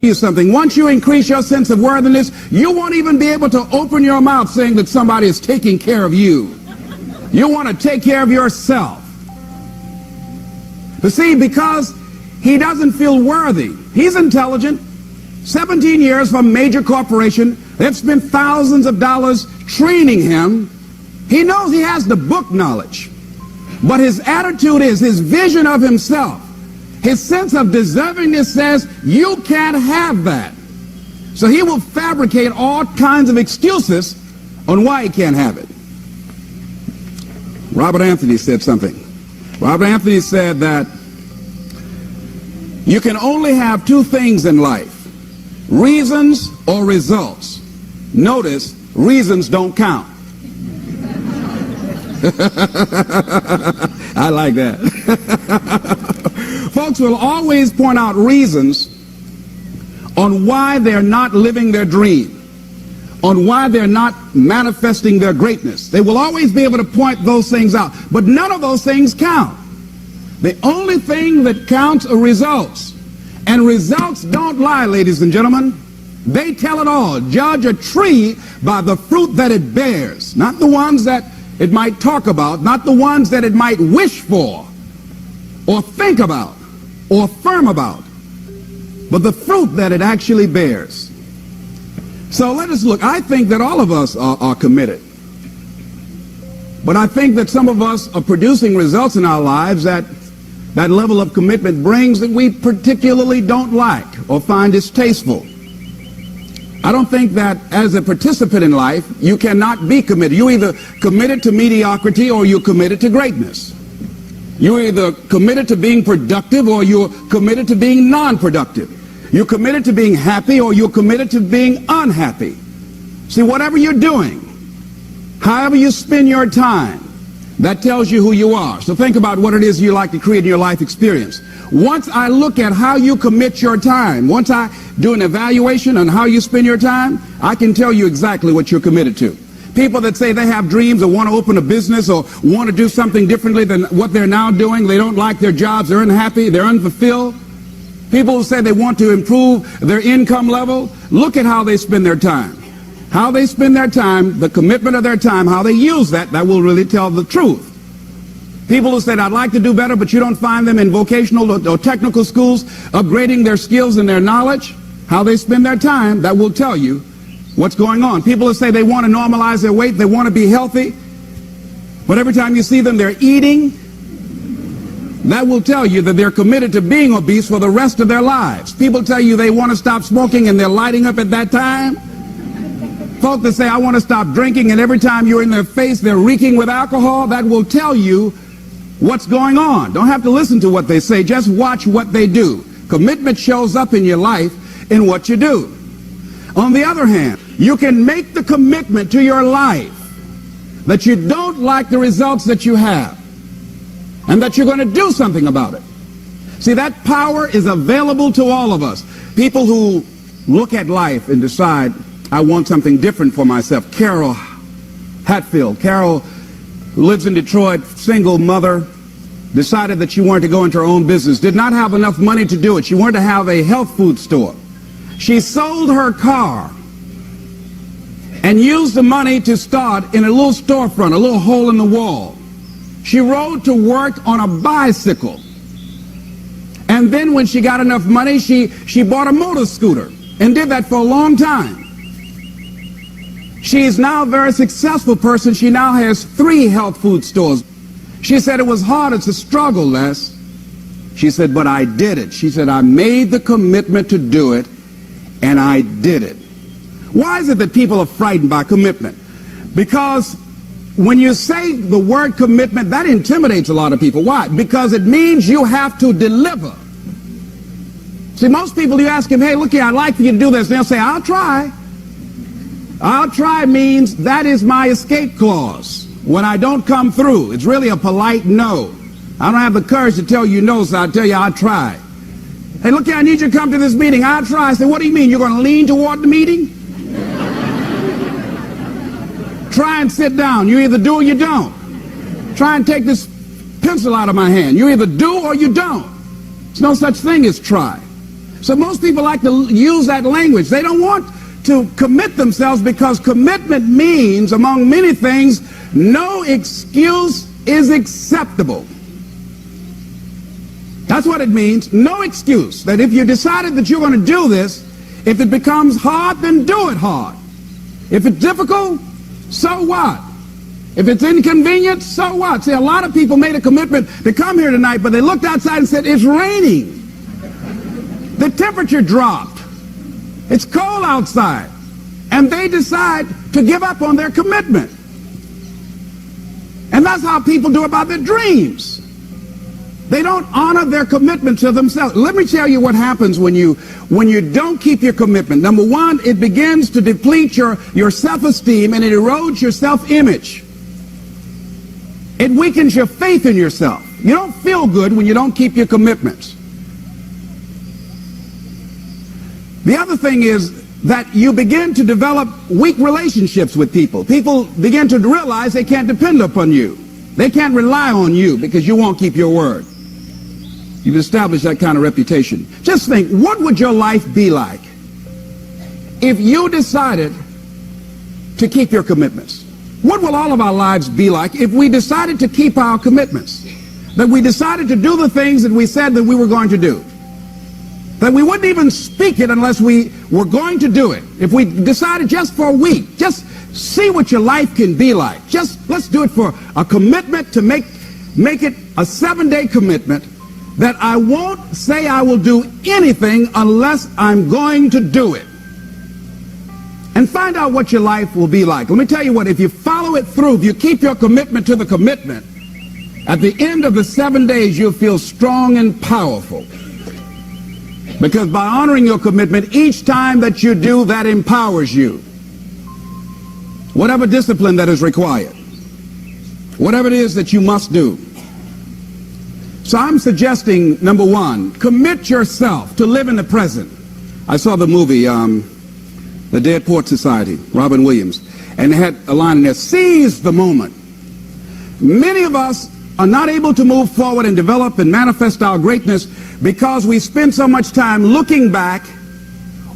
You something. Once you increase your sense of worthiness, you won't even be able to open your mouth saying that somebody is taking care of you. You want to take care of yourself. But see, because he doesn't feel worthy, he's intelligent, 17 years from a major corporation, they've spent thousands of dollars training him. He knows he has the book knowledge, but his attitude is, his vision of himself, his sense of deservingness says, you can't have that. So he will fabricate all kinds of excuses on why he can't have it. Robert Anthony said something. Robert Anthony said that you can only have two things in life, reasons or results. Notice, reasons don't count. I like that. Folks will always point out reasons on why they're not living their dream, on why they're not manifesting their greatness. They will always be able to point those things out, but none of those things count. The only thing that counts are results, and results don't lie, ladies and gentlemen. They tell it all. Judge a tree by the fruit that it bears, not the ones that it might talk about, not the ones that it might wish for or think about or affirm about, but the fruit that it actually bears. So let us look. I think that all of us are committed, but I think that some of us are producing results in our lives that level of commitment brings that we particularly don't like or find distasteful. I don't think that as a participant in life, you cannot be committed. You're either committed to mediocrity or you're committed to greatness. You're either committed to being productive or you're committed to being non-productive. You're committed to being happy or you're committed to being unhappy. See, whatever you're doing, however you spend your time, that tells you who you are. So think about what it is you like to create in your life experience. Once I look at how you commit your time, once I do an evaluation on how you spend your time, I can tell you exactly what you're committed to. People that say they have dreams or want to open a business or want to do something differently than what they're now doing, they don't like their jobs, they're unhappy, they're unfulfilled. People who say they want to improve their income level, look at how they spend their time. How they spend their time, the commitment of their time, how they use that will really tell the truth. People who said, I'd like to do better, but you don't find them in vocational or technical schools upgrading their skills and their knowledge, how they spend their time, that will tell you what's going on. People who say they want to normalize their weight, they want to be healthy, but every time you see them, they're eating, that will tell you that they're committed to being obese for the rest of their lives. People tell you they want to stop smoking and they're lighting up at that time. Folks that say, I want to stop drinking, and every time you're in their face, they're reeking with alcohol, that will tell you what's going on. Don't have to listen to what they say, just watch what they do. Commitment shows up in your life in what you do. On the other hand, you can make the commitment to your life that you don't like the results that you have and that you're going to do something about it. See, that power is available to all of us. People who look at life and decide, I want something different for myself. Carol Hatfield, Carol, who lives in Detroit, single mother, decided that she wanted to go into her own business, did not have enough money to do it. She wanted to have a health food store. She sold her car and used the money to start in a little storefront, a little hole in the wall. She rode to work on a bicycle. And then when she got enough money, she bought a motor scooter and did that for a long time. She is now a very successful person. She now has 3 health food stores. She said it was hard, it's a struggle, Les. She said, but I did it. She said, I made the commitment to do it, and I did it. Why is it that people are frightened by commitment? Because when you say the word commitment, that intimidates a lot of people. Why? Because it means you have to deliver. See, most people, you ask them, hey, look here, I'd like for you to do this. And they'll say, I'll try. I'll try means that is my escape clause. When I don't come through, it's really a polite no. I don't have the courage to tell you no, so I'll tell you I'll try. Hey, look here, I need you to come to this meeting. I'll try. I say, what do you mean? You're going to lean toward the meeting? Try and sit down. You either do or you don't. Try and take this pencil out of my hand. You either do or you don't. There's no such thing as try. So most people like to use that language. They don't want to commit themselves because commitment means, among many things, no excuse is acceptable. That's what it means, no excuse. That if you decided that you're going to do this, if it becomes hard, then do it hard. If it's difficult, so what? If it's inconvenient, so what? See, a lot of people made a commitment to come here tonight, but they looked outside and said, it's raining. The temperature dropped. It's cold outside. And they decide to give up on their commitment. And that's how people do about their dreams. They don't honor their commitment to themselves. Let me tell you what happens when you don't keep your commitment. Number one, it begins to deplete your self-esteem and it erodes your self-image. It weakens your faith in yourself. You don't feel good when you don't keep your commitments. The other thing is that you begin to develop weak relationships with people. People begin to realize they can't depend upon you. They can't rely on you because you won't keep your word. You've established that kind of reputation. Just think, what would your life be like if you decided to keep your commitments? What will all of our lives be like if we decided to keep our commitments? That we decided to do the things that we said that we were going to do. That we wouldn't even speak it unless we were going to do it. If we decided just for a week, just see what your life can be like. Just let's do it for a commitment to make it a 7-day commitment that I won't say I will do anything unless I'm going to do it. And find out what your life will be like. Let me tell you what, if you follow it through, if you keep your commitment to the commitment, at the end of the 7 days you'll feel strong and powerful. Because by honoring your commitment, each time that you do, that empowers you. Whatever discipline that is required. Whatever it is that you must do. So I'm suggesting, number one, commit yourself to live in the present. I saw the movie, The Dead Poets Society, Robin Williams, and they had a line in there, seize the moment. Many of us are not able to move forward and develop and manifest our greatness because we spend so much time looking back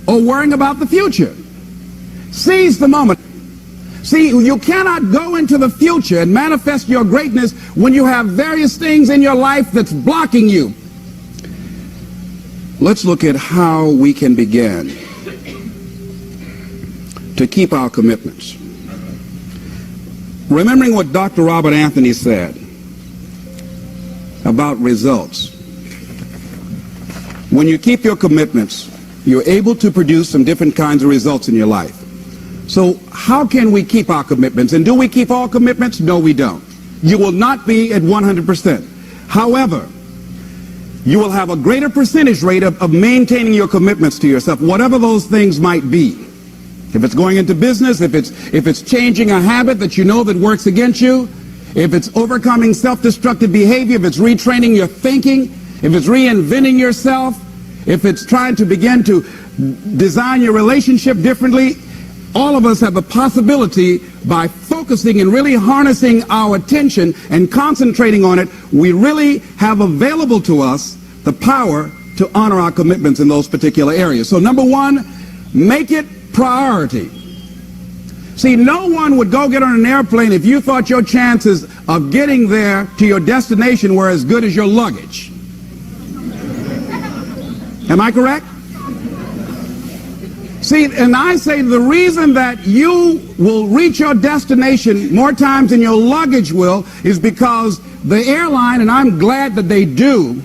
or worrying about the future. Seize the moment. See, you cannot go into the future and manifest your greatness when you have various things in your life that's blocking you. Let's look at how we can begin to keep our commitments. Remembering what Dr. Robert Anthony said about results. When you keep your commitments, you're able to produce some different kinds of results in your life. So how can we keep our commitments? And do we keep all commitments? No, we don't. You will not be at 100%. However, you will have a greater percentage rate of maintaining your commitments to yourself, whatever those things might be. If it's going into business, if it's changing a habit that you know that works against you, if it's overcoming self-destructive behavior, if it's retraining your thinking, if it's reinventing yourself, if it's trying to begin to design your relationship differently, all of us have the possibility, by focusing and really harnessing our attention and concentrating on it, we really have available to us the power to honor our commitments in those particular areas. So number one, make it priority. See, no one would go get on an airplane if you thought your chances of getting there to your destination were as good as your luggage. Am I correct? See, and I say the reason that you will reach your destination more times than your luggage will is because the airline, and I'm glad that they do,